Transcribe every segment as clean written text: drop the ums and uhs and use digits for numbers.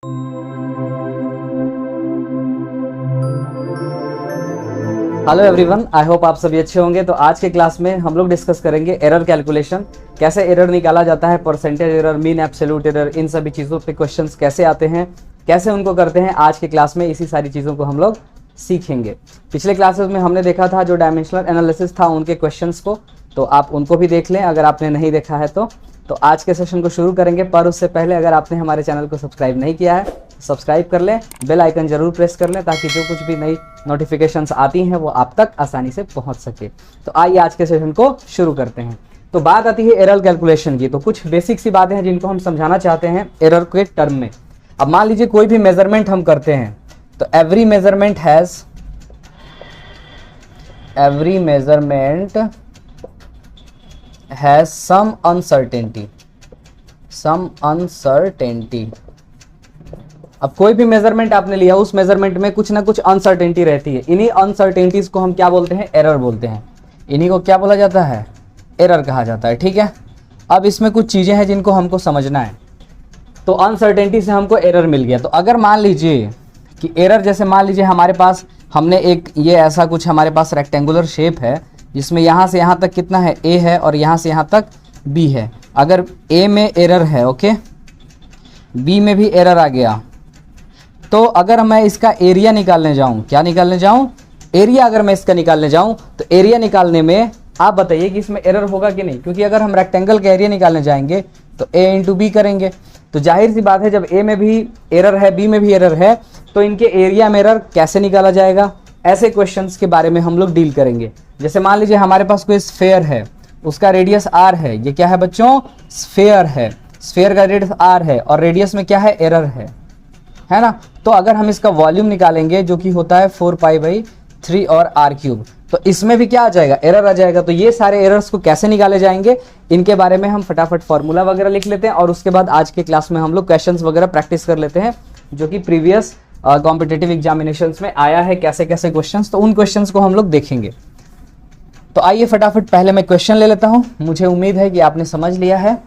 Hello everyone, I hope आप सभी अच्छे होंगे। तो आज के क्लास में हम लोग डिस्कस करेंगे एरर कैलकुलेशन, कैसे एरर निकाला जाता है, percentage error, mean absolute error, इन सभी चीज़ों पे क्वेश्चंस कैसे आते हैं, कैसे उनको करते हैं। आज के क्लास में इसी सारी चीज़ों को हम लोग सीखेंगे। पिछले क्लासेस में हमने देखा था जो डायमेंशनल एनालिसिस था उनके क्वेश्चंस को, तो आप उनको भी देख लें अगर आपने नहीं देखा है तो आज के सेशन को शुरू करेंगे। पर उससे पहले अगर आपने हमारे चैनल को सब्सक्राइब नहीं किया है, सब्सक्राइब कर लें, बेल आइकन जरूर प्रेस कर लें ताकि जो कुछ भी नई नोटिफिकेशंस आती हैं वो आप तक आसानी से पहुंच सके। तो आइए आज के सेशन को शुरू करते हैं। तो बात आती है एरर कैलकुलेशन की। तो कुछ बेसिक सी बातें हैं जिनको हम समझाना चाहते हैं एरर के टर्म में। अब मान लीजिए कोई भी मेजरमेंट हम करते हैं तो every measurement has some uncertainty. अब कोई भी मेजरमेंट आपने लिया, उस मेजरमेंट में कुछ ना कुछ अनसर्टेनिटी रहती है। इन्हीं अनसर्टेनिटीज को हम क्या बोलते हैं? एरर बोलते हैं। इन्हीं को क्या बोला जाता है? एरर कहा जाता है। ठीक है, अब इसमें कुछ चीजें हैं जिनको हमको समझना है। तो अनसर्टेनिटी से हमको एरर मिल गया। तो अगर मान लीजिए कि एरर, जैसे मान लीजिए हमारे पास हमने एक ये ऐसा कुछ हमारे पास रेक्टेंगुलर शेप है जिसमें यहाँ से यहाँ तक कितना है? ए है और यहाँ से यहाँ तक बी है। अगर ए में एरर है, ओके, बी में भी एरर आ गया, तो अगर मैं इसका एरिया निकालने जाऊं, क्या निकालने जाऊं? एरिया अगर मैं इसका निकालने जाऊं तो एरिया निकालने में आप बताइए कि इसमें एरर होगा कि नहीं? क्योंकि अगर हम रेक्टेंगल का एरिया निकालने जाएंगे तो ए इंटू बी करेंगे। तो जाहिर सी बात है जब ए में भी एरर है, बी में भी एरर है, तो इनके एरिया में एरर कैसे निकाला जाएगा? ऐसे क्वेश्चंस के बारे में हम लोग डील करेंगे। जैसे मान लीजिए हमारे पास कोई स्फेयर है, उसका रेडियस आर है। ये क्या है बच्चों? स्फेयर है। स्फेयर का रेडियस आर है और रेडियस में क्या है? एरर है ना? तो अगर हम इसका वॉल्यूम निकालेंगे जो कि होता है 4π/3 और आर क्यूब, तो इसमें भी क्या आ जाएगा? एरर आ जाएगा। तो ये सारे एरर्स को कैसे निकाले जाएंगे, इनके बारे में हम फटाफट फॉर्मूला वगैरह लिख लेते हैं और उसके बाद आज के क्लास में हम लोग क्वेश्चंस वगैरह प्रैक्टिस कर लेते हैं जो कि प्रीवियस कॉम्पिटिटिव एग्जामिनेशंस में आया है, कैसे कैसे क्वेश्चंस, तो उन क्वेश्चंस को हम लोग देखेंगे। तो आइए फटाफट पहले मैं क्वेश्चन ले लेता हूं। मुझे उम्मीद है कि आपने समझ लिया है।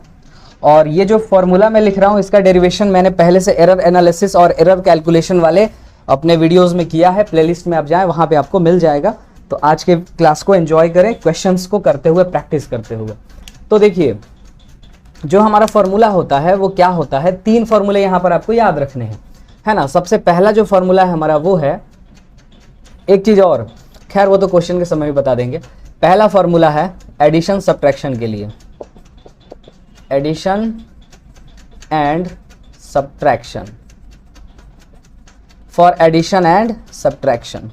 और ये जो फॉर्मूला मैं लिख रहा हूँ इसका डेरिवेशन मैंने पहले से एरर एनालिसिस और एरर कैलकुलेशन वाले अपने वीडियोस में किया है। प्लेलिस्ट में आप जाएं, वहां पे आपको मिल जाएगा। तो आज के क्लास को एंजॉय करें, क्वेश्चंस को करते हुए, प्रैक्टिस करते हुए। तो देखिए, जो हमारा फॉर्मूला होता है वो क्या होता है? 3 फॉर्मूले यहाँ पर आपको याद रखने हैं, है ना। सबसे पहला जो फॉर्मूला है हमारा वो है, एक चीज और, खैर वो तो क्वेश्चन के समय भी बता देंगे। पहला फॉर्मूला है एडिशन सब्ट्रैक्शन के लिए, addition and subtraction, for addition and subtraction.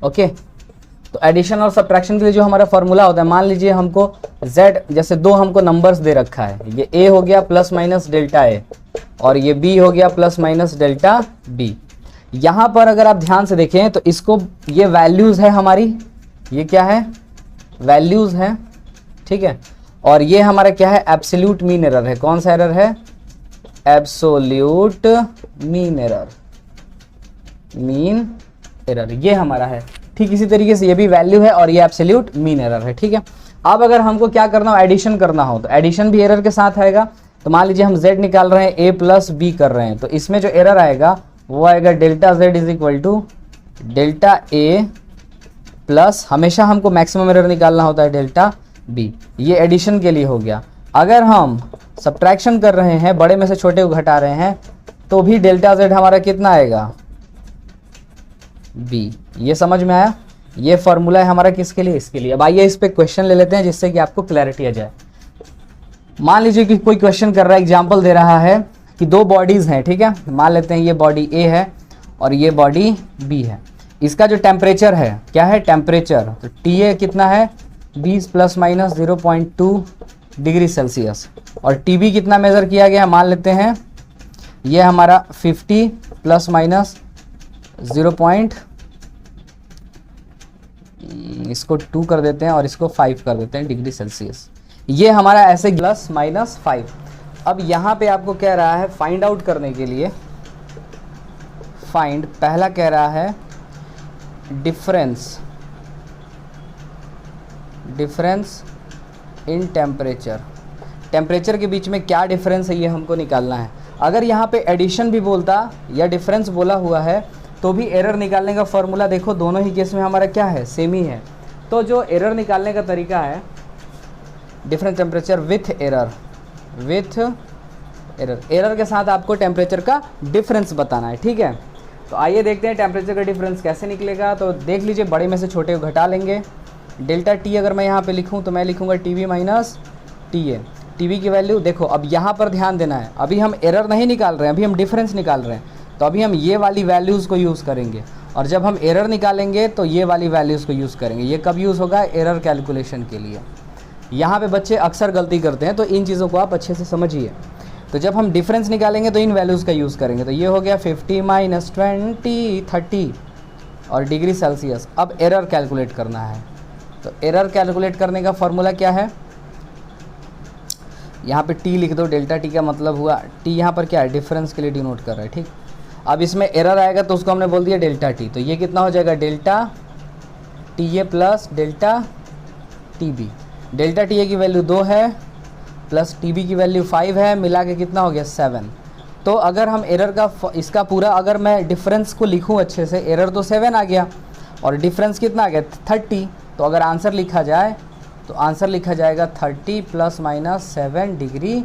Okay, तो एडिशन और सब्ट्रैक्शन के लिए जो हमारा फॉर्मूला होता है, मान लीजिए हमको z, जैसे दो हमको नंबर्स दे रखा है, ये a हो गया प्लस माइनस डेल्टा a और ये b हो गया प्लस माइनस डेल्टा b। यहां पर अगर आप ध्यान से देखें तो इसको, ये वैल्यूज है हमारी, ये क्या है? वैल्यूज है, ठीक है। और ये हमारा क्या है? एब्सोल्यूट मीन एरर है। कौन सा एरर है? Absolute mean error, mean error ये हमारा है। ठीक इसी तरीके से ये भी वैल्यू है और ये एब्सोल्यूट मीन एरर है, ठीक है। अब अगर हमको क्या करना हो? एडिशन करना हो तो एडिशन भी एरर के साथ आएगा। तो मान लीजिए हम z निकाल रहे हैं, a प्लस b कर रहे हैं, तो इसमें जो एरर आएगा वो आएगा delta z is equal to delta a plus, हमेशा हमको मैक्सिमम एरर निकालना होता है, डेल्टा b। ये एडिशन के लिए हो गया। अगर हम सब्ट्रैक्शन कर रहे हैं, बड़े में से छोटे को घटा रहे हैं, तो भी डेल्टा z हमारा कितना आएगा? b। ये समझ में आया? ये फॉर्मूला है हमारा किसके लिए? इसके लिए। अब आइए इस पे क्वेश्चन ले लेते हैं जिससे कि आपको क्लैरिटी आ जाए। मान लीजिए कि कोई क्वेश्चन कर रहा है, एग्जांपल दे रहा है कि 2 बॉडीज हैं, ठीक है। मान लेते हैं ये बॉडी A है और ये बॉडी B है। इसका जो टेम्परेचर है, क्या है? टेम्परेचर, तो TA कितना है? 20 प्लस माइनस 0.2 डिग्री सेल्सियस। और TB कितना मेजर किया गया? मान लेते हैं ये हमारा 50 प्लस माइनस 0. इसको 2 कर देते हैं और इसको 5 कर देते हैं डिग्री सेल्सियस। ये हमारा ऐसे प्लस माइनस 5। अब यहाँ पे आपको कह रहा है फाइंड आउट करने के लिए, फाइंड, पहला कह रहा है डिफरेंस इन टेम्परेचर। टेम्परेचर के बीच में क्या डिफरेंस है ये हमको निकालना है। अगर यहाँ पे एडिशन भी बोलता या डिफरेंस बोला हुआ है तो भी एरर निकालने का फॉर्मूला देखो दोनों ही केस में हमारा क्या है, सेम ही है। तो जो एरर निकालने का तरीका है, different temperature with error, with error, error के साथ आपको टेम्परेचर का डिफरेंस बताना है, ठीक है। तो आइए देखते हैं टेम्परेचर का डिफरेंस कैसे निकलेगा। तो देख लीजिए, बड़े में से छोटे को घटा लेंगे। डेल्टा टी अगर मैं यहाँ पे लिखूँ तो मैं लिखूँगा T V minus T A. T V की वैल्यू देखो, अब यहाँ पर ध्यान देना है, अभी हम एरर नहीं निकाल रहे हैं, अभी हम डिफरेंस निकाल रहे हैं। तो अभी हम ये वाली वैल्यूज़ को यूज़ करेंगे, और जब हम एरर निकालेंगे तो ये वाली वैल्यूज़ को यूज़ करेंगे। ये कब यूज़ होगा? एरर कैलकुलेशन के लिए। यहाँ पे बच्चे अक्सर गलती करते हैं, तो इन चीज़ों को आप अच्छे से समझिए। तो जब हम डिफरेंस निकालेंगे तो इन वैल्यूज़ का यूज़ करेंगे। तो ये हो गया 50 माइनस 20 30 और डिग्री सेल्सियस। अब एरर कैलकुलेट करना है। तो एरर कैलकुलेट करने का फॉर्मूला क्या है? यहाँ पे टी लिख दो। डेल्टा टी का मतलब हुआ, टी यहाँ पर क्या है? डिफरेंस के लिए डिनोट कर रहा है, ठीक। अब इसमें एरर आएगा तो उसको हमने बोल दिया डेल्टा टी। तो ये कितना हो जाएगा? Delta T A plus delta T B. Delta T A की वैल्यू 2 है प्लस टी बी की वैल्यू 5 है, मिला के कितना हो गया? 7। तो अगर हम एरर का इसका पूरा अगर मैं डिफरेंस को लिखूं अच्छे से, एरर तो 7 आ गया और डिफरेंस कितना आ गया? 30। तो अगर आंसर लिखा जाए तो आंसर लिखा जाएगा 30 प्लस माइनस 7 डिग्री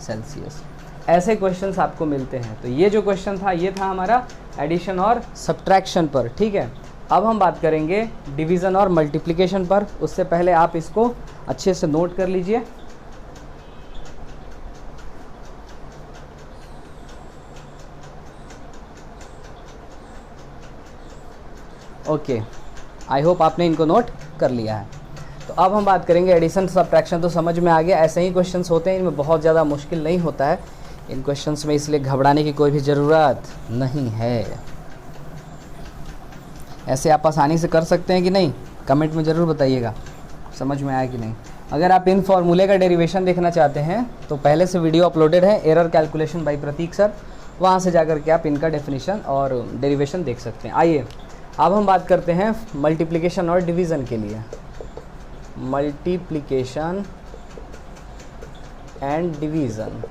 सेल्सियस। ऐसे क्वेश्चंस आपको मिलते हैं। तो ये जो क्वेश्चन था ये था हमारा एडिशन और सब्ट्रैक्शन पर, ठीक है। अब हम बात करेंगे डिवीज़न और मल्टीप्लिकेशन पर। उससे पहले आप इसको अच्छे से नोट कर लीजिए। ओके, आई होप आपने इनको नोट कर लिया है। तो अब हम बात करेंगे एडिशन सब्ट्रैक्शन। तो समझ में आ गया, ऐसे ही क्वेश्चंस होते हैं, इनमें बहुत ज़्यादा मुश्किल नहीं होता है इन क्वेश्चंस में, इसलिए घबराने की कोई भी ज़रूरत नहीं है। ऐसे आप आसानी से कर सकते हैं कि नहीं? कमेंट में ज़रूर बताइएगा समझ में आया कि नहीं। अगर आप इन फॉर्मूले का डेरिवेशन देखना चाहते हैं तो पहले से वीडियो अपलोडेड है, error calculation by Prateek sir, वहाँ से जाकर के आप इनका डेफिनेशन और डेरिवेशन देख सकते हैं। आइए अब हम बात करते हैं मल्टीप्लिकेशन और डिवीज़न के लिए। Multiplication and division.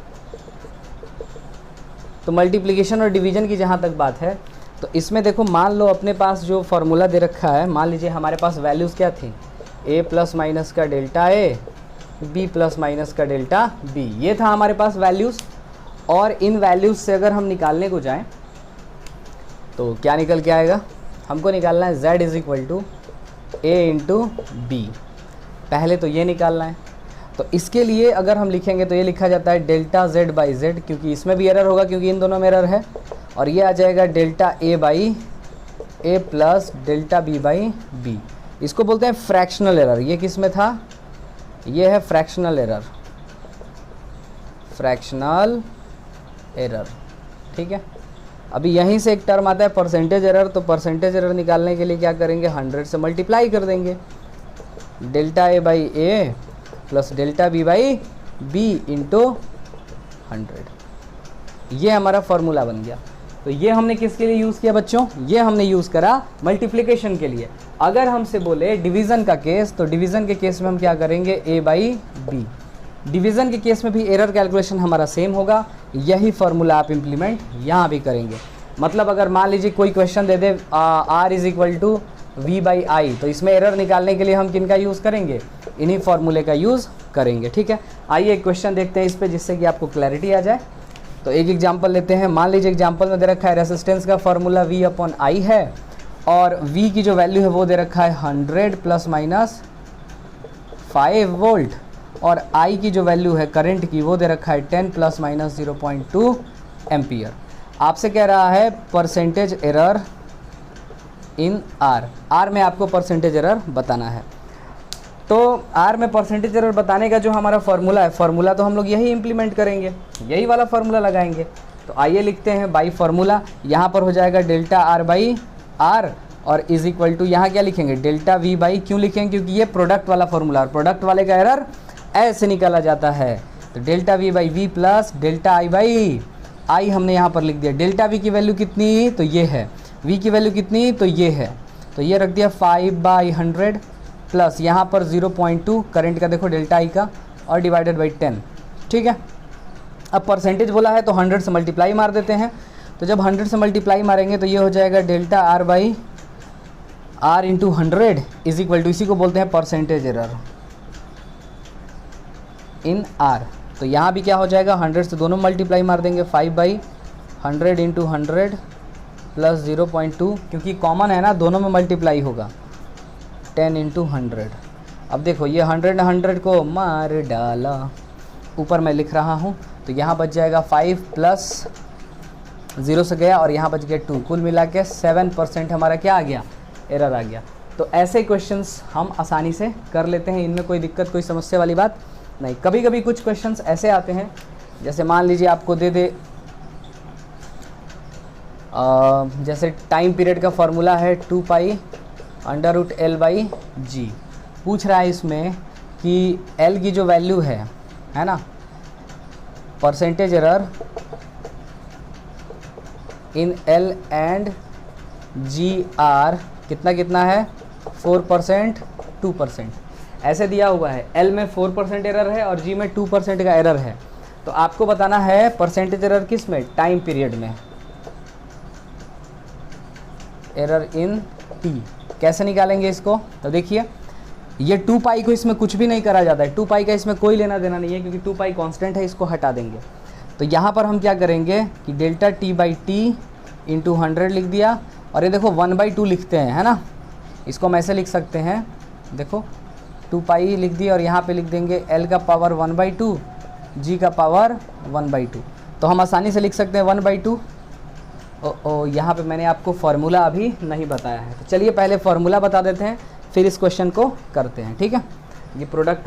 तो मल्टीप्लिकेशन और डिवीज़न की जहाँ तक बात है, तो इसमें देखो, मान लो अपने पास जो फार्मूला दे रखा है, मान लीजिए हमारे पास वैल्यूज़ क्या थी? a प्लस माइनस का delta A, b plus minus का डेल्टा b, ये था हमारे पास वैल्यूज़। और इन वैल्यूज़ से अगर हम निकालने को जाएं तो क्या निकल के आएगा? हमको निकालना है z is equal to A into B. पहले तो ये निकालना है। तो इसके लिए अगर हम लिखेंगे तो ये लिखा जाता है डेल्टा z बाई जेड, क्योंकि इसमें भी एरर होगा क्योंकि इन दोनों में एरर है। और ये आ जाएगा delta A by A plus delta B by B. इसको बोलते हैं फ्रैक्शनल एरर। ये किस में था? ये है फ्रैक्शनल एरर, फ्रैक्शनल एरर, ठीक है। अभी यहीं से एक टर्म आता है परसेंटेज एरर। तो परसेंटेज एरर निकालने के लिए क्या करेंगे? 100 से मल्टीप्लाई कर देंगे। Delta A by A plus delta B by B into 100। ये हमारा फॉर्मूला बन गया। तो ये हमने किसके लिए यूज़ किया बच्चों? ये हमने यूज़ करा मल्टीप्लिकेशन के लिए। अगर हमसे बोले डिवीज़न का केस, तो डिवीज़न के केस में हम क्या करेंगे? a by B. डिवीज़न के केस में भी एरर कैलकुलेशन हमारा सेम होगा। यही फार्मूला आप इम्प्लीमेंट यहाँ भी करेंगे। मतलब अगर मान लीजिए कोई क्वेश्चन दे दे r is equal to V by I, तो इसमें एरर निकालने के लिए हम किन का यूज़ करेंगे? इन्हीं फार्मूले का यूज़ करेंगे, ठीक है। आइए एक क्वेश्चन देखते हैं इस पर, जिससे कि आपको क्लैरिटी आ जाए। तो एक एग्जाम्पल लेते हैं। मान लीजिए एग्जाम्पल में दे रखा है रेसिस्टेंस का फार्मूला V अपॉन आई है, और V की जो वैल्यू है वो दे रखा है 100 प्लस माइनस 5 वोल्ट, और I की जो वैल्यू है करंट की वो दे रखा है 10 प्लस माइनस 0.2 एम्पियर। आपसे कह रहा है परसेंटेज एरर इन R में आपको परसेंटेज एरर बताना है। तो R में परसेंटेज एरर बताने का जो हमारा फार्मूला है, फार्मूला तो हम लोग यही इंप्लीमेंट करेंगे, यही वाला फार्मूला लगाएंगे। तो आइए लिखते हैं बाई फार्मूला। यहाँ पर हो जाएगा डेल्टा R बाई R, और इज इक्वल टू यहाँ क्या लिखेंगे? डेल्टा V बाई, क्यों लिखेंगे? क्योंकि ये प्रोडक्ट वाला फार्मूला, और प्रोडक्ट वाले का एरर ऐसे निकाला जाता है। तो delta V by V plus delta I by I हमने यहाँ पर लिख दिया। डेल्टा V की वैल्यू कितनी? तो ये है। V की वैल्यू कितनी? तो ये है। तो ये रख दिया 5/100 प्लस यहाँ पर 0.2 करंट का देखो डेल्टा I का, और डिवाइडेड बाई 10, ठीक है। अब परसेंटेज बोला है तो 100 से मल्टीप्लाई मार देते हैं। तो जब 100 से मल्टीप्लाई मारेंगे तो ये हो जाएगा delta R by R into 100 is equal to, इसी को बोलते हैं परसेंटेज एरर इन आर। तो यहाँ भी क्या हो जाएगा, 100 से दोनों मल्टीप्लाई मार देंगे, 5/100 इंटू 100 प्लस 0.2, क्योंकि कॉमन है ना, दोनों में मल्टीप्लाई होगा, 10 इंटू 100। अब देखो ये 100 को मार डाला, ऊपर मैं लिख रहा हूँ, तो यहाँ बच जाएगा 5 प्लस 0 से गया और यहाँ बच गया 2, कुल मिला के 7% हमारा क्या आ गया, एरर आ गया। तो ऐसे क्वेश्चंस हम आसानी से कर लेते हैं, इनमें कोई दिक्कत कोई समस्या वाली बात नहीं। कभी कभी कुछ क्वेश्चंस ऐसे आते हैं, जैसे मान लीजिए आपको दे दे जैसे टाइम पीरियड का फॉर्मूला है 2π√L/g, पूछ रहा है इसमें कि L की जो वैल्यू है ना, percentage error in L and GR कितना कितना है, 4%, 2%, ऐसे दिया हुआ है। L में 4% एरर है और G में 2% का एरर है। तो आपको बताना है परसेंटेज एरर किस में, टाइम पीरियड में, एरर इन T। कैसे निकालेंगे इसको, तो देखिए ये 2π को इसमें कुछ भी नहीं करा जाता है, 2π का इसमें कोई लेना देना नहीं है, क्योंकि 2π कांस्टेंट है, इसको हटा देंगे। तो यहाँ पर हम क्या करेंगे कि डेल्टा T/T इंटू 100 लिख दिया, और ये देखो 1/2 लिखते हैं, है ना, इसको हम ऐसे लिख सकते हैं, देखो 2π लिख दिया और यहाँ पे लिख देंगे L का पावर 1/2, G का पावर 1/2। तो हम आसानी से लिख सकते हैं 1/2। यहाँ पे मैंने आपको फार्मूला अभी नहीं बताया है, तो चलिए पहले फार्मूला बता देते हैं, फिर इस क्वेश्चन को करते हैं, ठीक है। ये प्रोडक्ट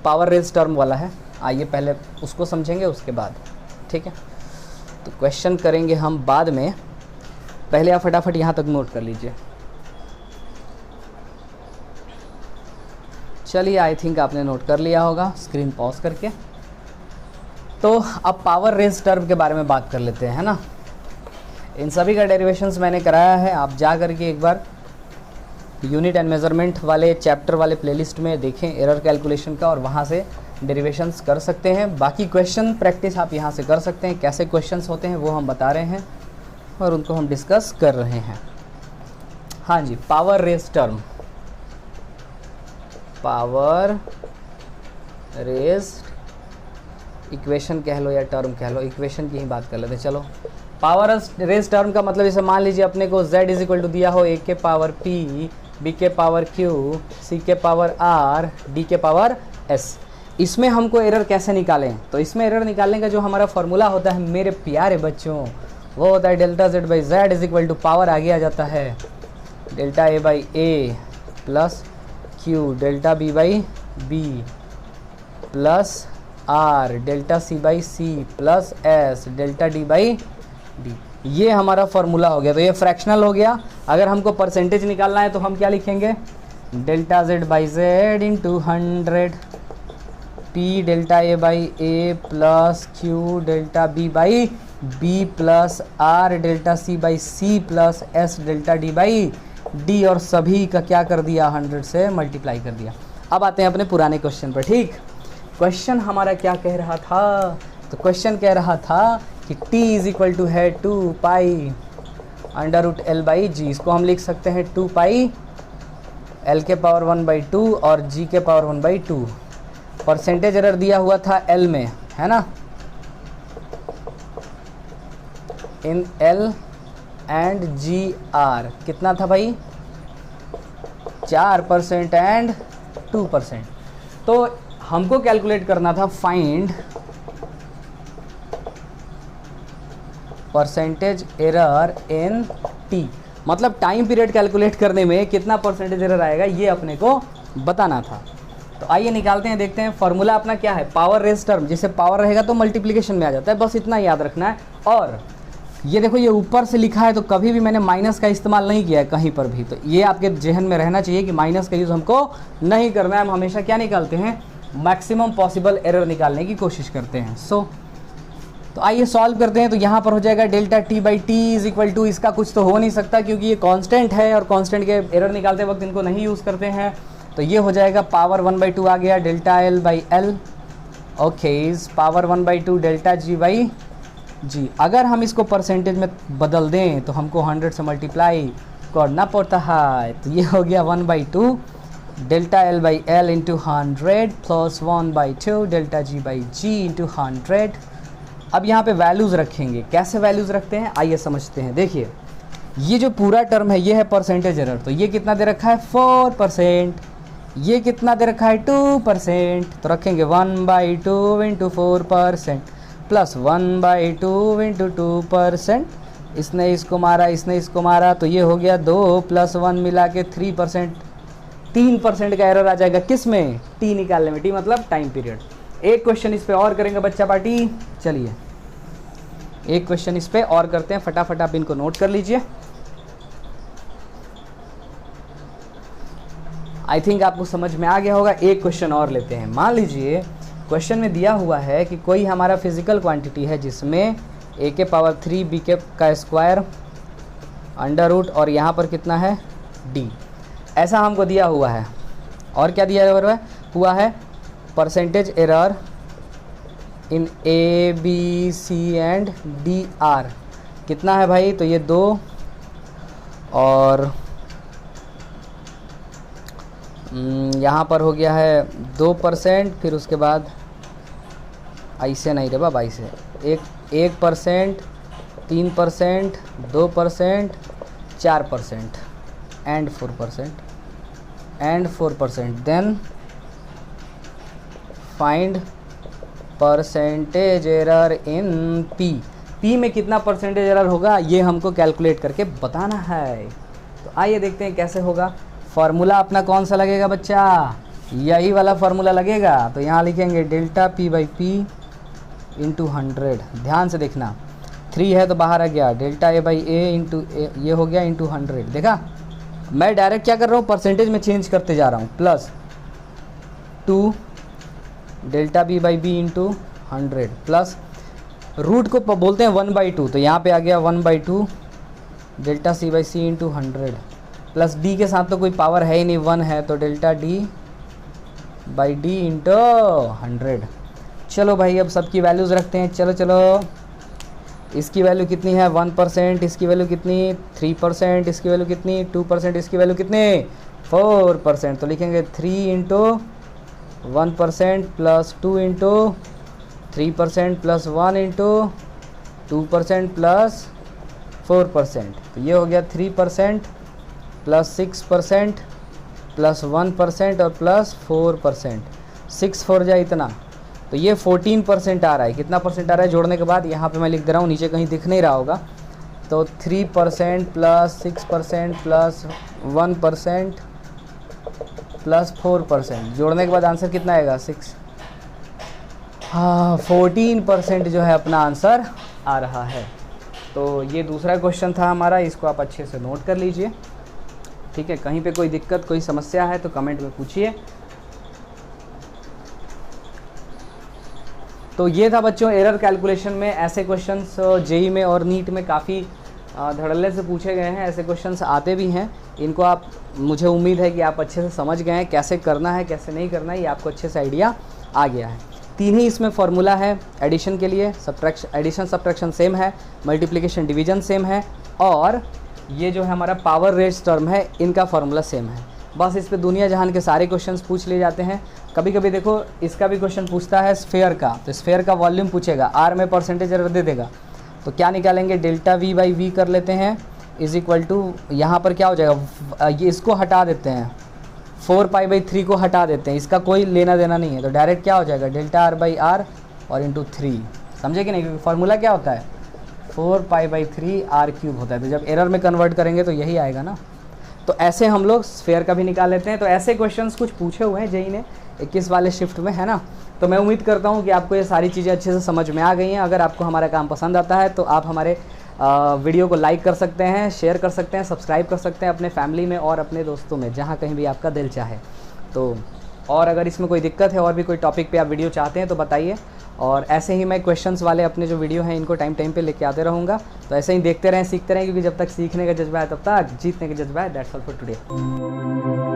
पावर रेज टर्म वाला है, आइए पहले उसको समझेंगे उसके बाद, ठीक है। तो क्वेश्चन करेंगे हम बाद में, पहले आप फटाफट यहाँ तक नोट कर लीजिए। चलिए आई थिंक आपने नोट कर लिया होगा, स्क्रीन पॉज करके। तो अब पावर रेज टर्म के बारे में बात कर लेते हैं, है ना। इन सभी का डेरिवेशंस मैंने कराया है, आप जा करके एक बार यूनिट एंड मेजरमेंट वाले चैप्टर वाले प्लेलिस्ट में देखें एरर कैलकुलेशन का, और वहाँ से डेरिवेशंस कर सकते हैं। बाकी क्वेश्चन प्रैक्टिस आप यहाँ से कर सकते हैं, कैसे क्वेश्चंस होते हैं वो हम बता रहे हैं और उनको हम डिस्कस कर रहे हैं। हाँ जी, power raise term, power raise equation कह लो या टर्म कह लो, इक्वेशन की ही बात कर लेते हैं। चलो, पावर रेज टर्म का मतलब जैसे मान लीजिए अपने को z इक्वल टू दिया हो a के पावर p, b के पावर q, c के पावर r, d के पावर s। इसमें हमको एरर कैसे निकालें, तो इसमें एरर निकालने का जो हमारा फॉर्मूला होता है मेरे प्यारे बच्चों, वो होता है delta z by Z is equal to power आगे आ जाता है delta a by a plus q delta b by b plus r delta c by c plus s delta d by d। ये हमारा फॉर्मूला हो गया। तो ये फ्रैक्शनल हो गया। अगर हमको परसेंटेज निकालना है तो हम क्या लिखेंगे, delta z by Z into 100 p delta a by a plus q delta b by b plus r delta c by c plus s delta d by d, और सभी का क्या कर दिया, 100 से मल्टीप्लाई कर दिया। अब आते हैं अपने पुराने क्वेश्चन पर। ठीक, क्वेश्चन हमारा क्या कह रहा था, तो क्वेश्चन कह रहा था कि t इज इक्वल टू है 2π अंडर रूट एल बाई जी। इसको हम लिख सकते हैं 2π l के पावर 1/2 और g के पावर 1/2। परसेंटेज एरर दिया हुआ था l में, है ना, इन l एंड GR कितना था भाई, 4% एंड 2%। तो हमको कैलकुलेट करना था फाइंड परसेंटेज एरर इन t, मतलब टाइम पीरियड कैलकुलेट करने में कितना परसेंटेज एरर आएगा ये अपने को बताना था। तो आइए निकालते हैं, देखते हैं। फॉर्मूला अपना क्या है, पावर रेज टर्म, जिसे पावर रहेगा तो मल्टीप्लिकेशन में आ जाता है, बस इतना याद रखना है। और ये देखो ये ऊपर से लिखा है तो कभी भी मैंने माइनस का इस्तेमाल नहीं किया है कहीं पर भी, तो ये आपके जहन में रहना चाहिए कि माइनस का यूज़ हमको नहीं करना है। हम हमेशा क्या निकालते हैं, मैक्सिमम पॉसिबल एरर निकालने की कोशिश करते हैं। तो आइए सॉल्व करते हैं। तो यहाँ पर हो जाएगा delta t by T is equal to, इसका कुछ तो हो नहीं सकता क्योंकि ये कांस्टेंट है और कांस्टेंट के एरर निकालते वक्त इनको नहीं यूज़ करते हैं। तो ये हो जाएगा पावर 1/2 आ गया delta l by L okay is power 1/2 delta G by G. अगर हम इसको परसेंटेज में बदल दें तो हमको 100 से मल्टीप्लाई करना पड़ता है। तो ये हो गया 1/2 delta L by L into 100 plus 1/2 delta G by G into 100। अब यहाँ पे वैल्यूज़ रखेंगे। कैसे वैल्यूज़ रखते हैं आइए समझते हैं। देखिए ये जो पूरा टर्म है ये है परसेंटेज एरर, तो ये कितना दे रखा है 4%, ये कितना दे रखा है 2%, तो रखेंगे 1/2 इंटू 4% प्लस 1/2 इंटू 2%। इसने इसको मारा, इसने इसको मारा, तो ये हो गया 2 प्लस 1 मिला के 3%। 3% का एरर आ जाएगा किस में, टी निकालने में। टी मतलब टाइम पीरियड। एक क्वेश्चन इस पे और करेंगे बच्चा पार्टी। चलिए एक क्वेश्चन इस पे और करते हैं, फटाफट आप इनको नोट कर लीजिए। आई थिंक आपको समझ में आ गया होगा। एक क्वेश्चन और लेते हैं। मान लीजिए क्वेश्चन में दिया हुआ है कि कोई हमारा फिजिकल क्वांटिटी है जिसमें a के पावर 3 b का स्क्वायर अंडर रूट और यहाँ पर कितना है d, ऐसा हमको दिया हुआ है। और क्या दिया हुआ है percentage error in A B C and D are कितना है भाई, तो ये 2 और यहाँ पर हो गया है 2%, फिर उसके बाद ऐसे नहीं रे बाबा, ऐसे 1%, 3%, 2%, 4% and 4%, then find percentage error in P में कितना परसेंटेज एरर होगा ये हमको कैलकुलेट करके बताना है। तो आइए देखते हैं कैसे होगा। फार्मूला अपना कौन सा लगेगा बच्चा, यही वाला फार्मूला लगेगा। तो यहाँ लिखेंगे delta P by P into 100। ध्यान से देखना, 3 है तो बाहर आ गया, delta A by A into ये हो गया इंटू 100। देखा मैं डायरेक्ट क्या कर रहा हूँ, परसेंटेज में चेंज करते जा रहा हूँ। Plus 2 delta B by B into 100 plus root को बोलते हैं 1/2, तो यहाँ पे आ गया 1/2 delta C by C into 100 plus D के साथ तो कोई पावर है ही नहीं, 1 है, तो delta D by D into 100। चलो भाई अब सबकी वैल्यूज़ रखते हैं। चलो चलो इसकी वैल्यू कितनी है 1%, इसकी वैल्यू कितनी 3%, इसकी वैल्यू कितनी 2%, इसकी वैल्यू कितनी 4%। तो लिखेंगे 3 into 1% plus 2 into 3% plus 1 into 2% plus 4%। तो ये हो गया 3% प्लस 6% प्लस 1% और प्लस 4%। 6 4 जाए इतना, तो ये 14% आ रहा है। कितना परसेंट आ रहा है जोड़ने के बाद, यहाँ पे मैं लिख दे रहा हूँ, नीचे कहीं दिख नहीं रहा होगा। तो 3% प्लस 6% प्लस 1% प्लस 4%, जोड़ने के बाद आंसर कितना आएगा 6। हाँ 14% जो है अपना आंसर आ रहा है। तो ये दूसरा क्वेश्चन था हमारा, इसको आप अच्छे से नोट कर लीजिए। ठीक है, कहीं पे कोई दिक्कत कोई समस्या है तो कमेंट में पूछिए। तो ये था बच्चों एरर कैलकुलेशन में। ऐसे क्वेश्चंस जेई में और नीट में काफ़ी धड़ल्ले से पूछे गए हैं, ऐसे क्वेश्चंस आते भी हैं। इनको आप, मुझे उम्मीद है कि आप अच्छे से समझ गए हैं कैसे करना है कैसे नहीं करना है, ये आपको अच्छे से आइडिया आ गया है। 3 ही इसमें फार्मूला है एडिशन के लिए, एडिशन सब्ट्रैक्शन सेम है, मल्टीप्लिकेशन डिवीजन सेम है, और ये जो है हमारा पावर रेट्स टर्म है इनका फार्मूला सेम है। बस इस पे दुनिया जहान के सारे क्वेश्चंस पूछ लिए जाते हैं। कभी कभी देखो इसका भी क्वेश्चन पूछता है स्फेयर का, तो स्फेयर का वॉल्यूम पूछेगा, आर में परसेंटेज एरर दे देगा, तो क्या निकालेंगे डेल्टा वी बाई वी कर लेते हैं इज इक्वल टू, यहाँ पर क्या हो जाएगा, ये इसको हटा देते हैं, 4π/3 को हटा देते हैं, इसका कोई लेना देना नहीं है, तो डायरेक्ट क्या हो जाएगा डेल्टा आर बाई आर और इंटू 3। समझे कि नहीं, क्योंकि फार्मूला क्या होता है 4π/3 r³ होता है। तो जब एरर में कन्वर्ट करेंगे तो यही आएगा ना। तो ऐसे हम लोग स्फेयर का भी निकाल लेते हैं। तो ऐसे क्वेश्चंस कुछ पूछे हुए हैं जेई ने 21 वाले शिफ्ट में, है ना। तो मैं उम्मीद करता हूँ कि आपको ये सारी चीज़ें अच्छे से समझ में आ गई हैं। अगर आपको हमारा काम पसंद आता है तो आप हमारे वीडियो को लाइक कर सकते हैं, शेयर कर सकते हैं, सब्सक्राइब कर सकते हैं अपने फैमिली में और अपने दोस्तों में, जहाँ कहीं भी आपका दिल चाहे। तो और अगर इसमें कोई दिक्कत है और भी कोई टॉपिक पे आप वीडियो चाहते हैं तो बताइए। और ऐसे ही मैं क्वेश्चंस वाले अपने जो वीडियो हैं इनको टाइम पे लेके आते रहूँगा। तो ऐसे ही देखते रहें, सीखते रहें, क्योंकि जब तक सीखने का जज्बा है तब तक जीतने का जज्बा है। That's all for today.